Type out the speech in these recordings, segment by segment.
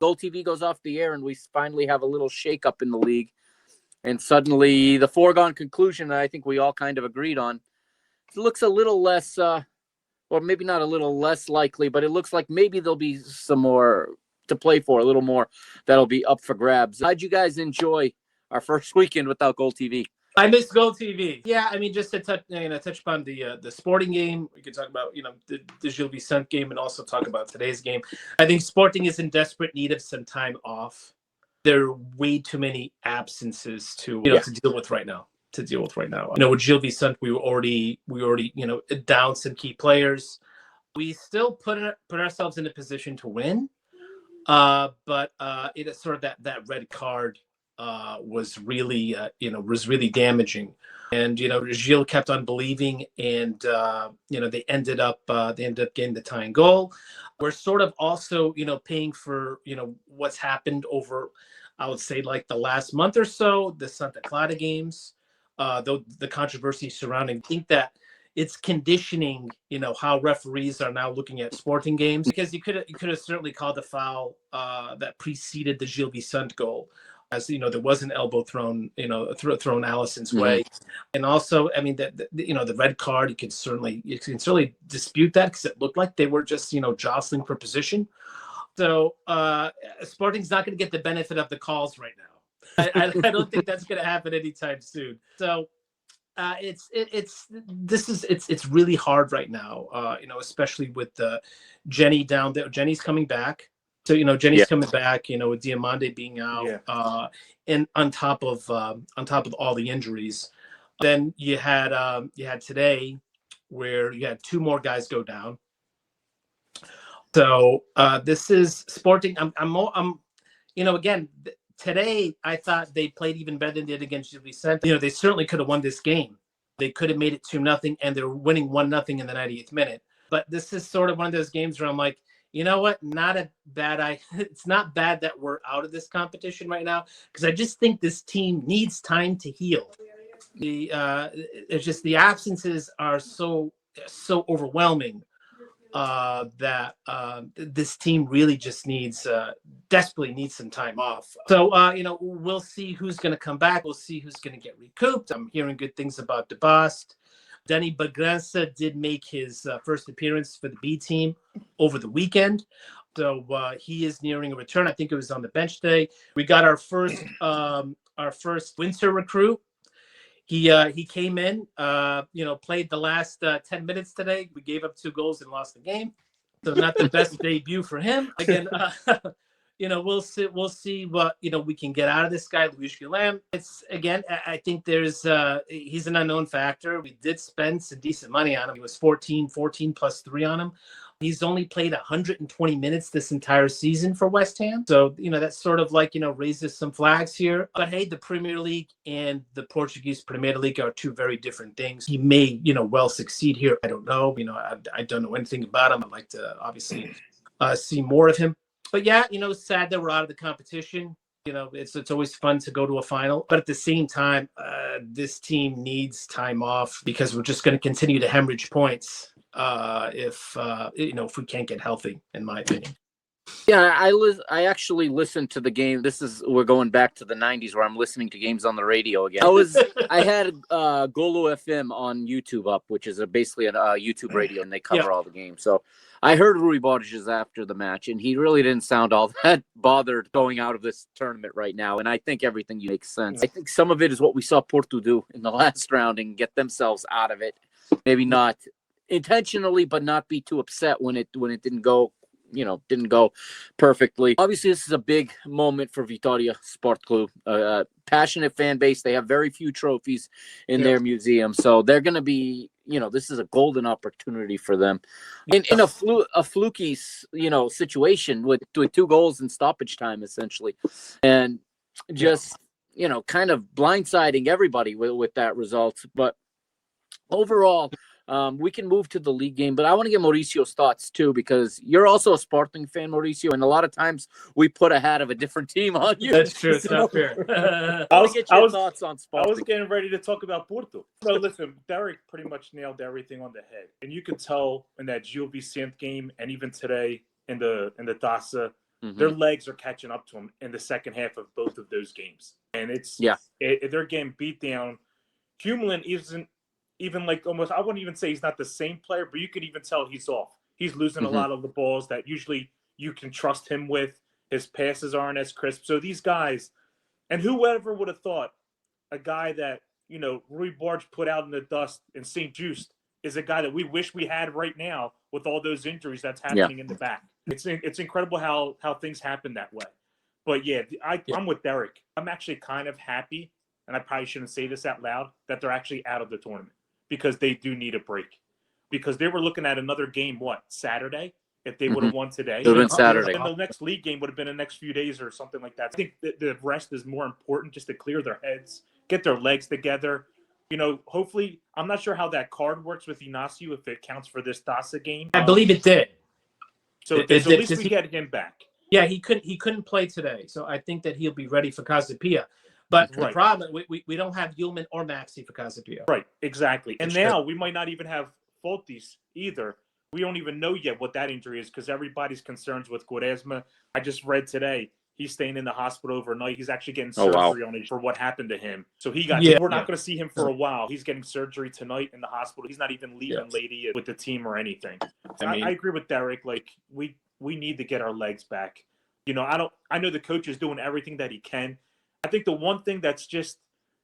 GolTV goes off the air and we finally have a little shakeup in the league. And suddenly the foregone conclusion that I think we all kind of agreed on, it looks a little less, or maybe not a little less likely, but it looks like maybe there'll be some more to play for, a little more that'll be up for grabs. How'd you guys enjoy our first weekend without GolTV? I miss GolTV. Yeah, I mean, just to touch upon the Sporting game. We could talk about the Gil Vicente game and also talk about today's game. I think Sporting is in desperate need of some time off. There are way too many absences to deal with right now. With Gil Vicente, we were already down some key players. We still put ourselves in a position to win, but it is sort of that red card was really damaging, and Gil kept on believing, and they ended up getting the tying goal. We're sort of also paying for what's happened over, I would say, like the last month or so, the Santa Clara games, though the controversy surrounding. I think that it's conditioning, how referees are now looking at Sporting games, because you could have certainly called the foul that preceded the Gil Vicente goal. As there was an elbow thrown Allison's way, and also, I mean, the red card, you can certainly dispute that because it looked like they were just jostling for position. So Sporting's not going to get the benefit of the calls right now. I don't think that's going to happen anytime soon. So it's really hard right now. Especially with Jenny down there. Jenny's coming back. So Jenny's coming back. With Diamande being out, and on top of all the injuries, then you had today, where you had two more guys go down. So this is Sporting. Again, today I thought they played even better than they did against Gil Vicente. They certainly could have won this game. They could have made it 2-0, and they're winning 1-0 in the 90th minute. But this is sort of one of those games where I'm like, you know what? It's not bad that we're out of this competition right now, because I just think this team needs time to heal. It's just the absences are so overwhelming that this team really just desperately needs some time off. So we'll see who's going to come back. We'll see who's going to get recouped. I'm hearing good things about DeBost. Danny Bagrança did make his first appearance for the B team over the weekend. So he is nearing a return. I think it was on the bench today. We got our first winter recruit. He came in, played the last 10 minutes today. We gave up 2 goals and lost the game. So not the best debut for him. Again, we'll see what we can get out of this guy, Luis Guillem. It's, again, I think he's an unknown factor. We did spend some decent money on him. He was 14 plus 3 on him. He's only played 120 minutes this entire season for West Ham. So, that's sort of like, raises some flags here. But hey, the Premier League and the Portuguese Premier League are 2 very different things. He may, well succeed here. I don't know. I don't know anything about him. I'd like to obviously see more of him. But yeah, it's sad that we're out of the competition. It's always fun to go to a final. But at the same time, this team needs time off, because we're just going to continue to hemorrhage points if we can't get healthy, in my opinion. Yeah, I actually listened to the game. We're going back to the 90s, where I'm listening to games on the radio again. I had Golo FM on YouTube up, which is basically a YouTube radio, and they cover all the games. So I heard Rui Borges after the match, and he really didn't sound all that bothered going out of this tournament right now. And I think everything makes sense. I think some of it is what we saw Porto do in the last round and get themselves out of it. Maybe not intentionally, but not be too upset when it didn't go perfectly. Obviously, this is a big moment for Vitoria Sport Club. Passionate fan base. They have very few trophies in their museum, so they're going to be, this is a golden opportunity for them. In a fluky, situation with 2 goals in stoppage time, essentially, and just kind of blindsiding everybody with that result. But overall, we can move to the league game, but I want to get Mauricio's thoughts too, because you're also a Sporting fan, Mauricio, and a lot of times we put a hat of a different team on you. That's true. It's not fair. I want to get your thoughts on Sporting. I was getting ready to talk about Porto. So listen, Derek pretty much nailed everything on the head, and you could tell in that Gil Vicente game, and even today in the Taça, their legs are catching up to them in the second half of both of those games. And they're getting beat down. Humelin isn't even like almost, I wouldn't even say he's not the same player, but you could even tell he's off. He's losing a lot of the balls that usually you can trust him with. His passes aren't as crisp. So these guys, and whoever would have thought a guy that, you know, Rui Barge put out in the dust in St. Just is a guy that we wish we had right now with all those injuries that's happening in the back. It's incredible how things happen that way. But yeah, I'm with Derek. I'm actually kind of happy, and I probably shouldn't say this out loud, that they're actually out of the tournament because they do need a break. Because they were looking at another game, Saturday? If they would have won today. It would have been Saturday. And the next league game would have been the next few days or something like that. I think that the rest is more important, just to clear their heads, get their legs together. You know, hopefully, I'm not sure how that card works with Ignacio, if it counts for this Dasa game. I believe it did. So at least we get him back. Yeah, he couldn't play today, so I think that he'll be ready for Casapia. But the problem, we don't have Yulman or Maxi for Casapia. Right, exactly. And now we might not even have Fultis either. We don't even know yet what that injury is because everybody's concerned with Quaresma. I just read today he's staying in the hospital overnight. He's actually getting surgery on it for what happened to him. So he got. We're not going to see him for a while. He's getting surgery tonight in the hospital. He's not even leaving Lady with the team or anything. I agree with Derek. Like we need to get our legs back. You know, I know the coach is doing everything that he can. I think the one thing that's just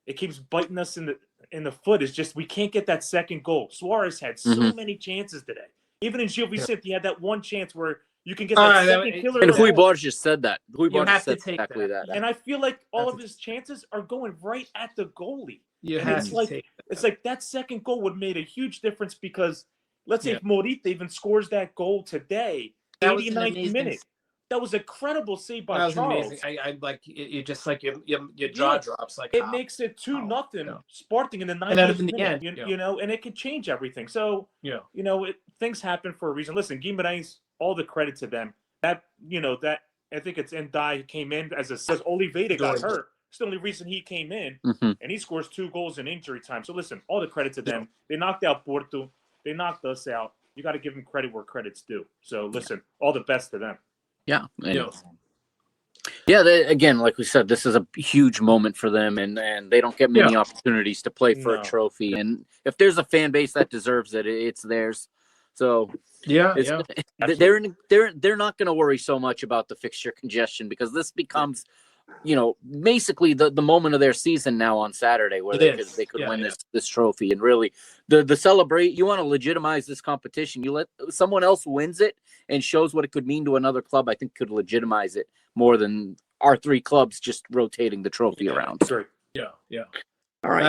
it keeps biting us in the foot is just we can't get that second goal. Suarez had so many chances today. Even in Gil Vicente, he had that one chance where you can get that second killer. And Rui Barge just said that. Rui You Barge have said to take exactly that. And I feel like all of his chances are going right at the goalie. It's like that second goal would have made a huge difference because let's say if Morita even scores that goal today, 89th minute. That was a credible save by Charles. Amazing. I like you just like your jaw drops. Like it makes it 2-0 Sporting in the 90th minute. You know, and it could change everything. So you know, things happen for a reason. Listen, Guimarães, all the credit to them. That I think it's Ndai came in as Oliveira got hurt. It's the only reason he came in, and he scores 2 goals in injury time. So listen, all the credit to them. They knocked out Porto. They knocked us out. You got to give them credit where credit's due. So listen, all the best to them. Yeah. Again, like we said, this is a huge moment for them, and they don't get many opportunities to play for a trophy. And if there's a fan base that deserves it, it's theirs. So they're not going to worry so much about the fixture congestion because this becomes, you know, basically the moment of their season now on Saturday where they could win this trophy. And really the celebrate, you want to legitimize this competition. You let someone else wins it and shows what it could mean to another club. I think could legitimize it more than our 3 clubs just rotating the trophy around. Sure. Yeah. All right.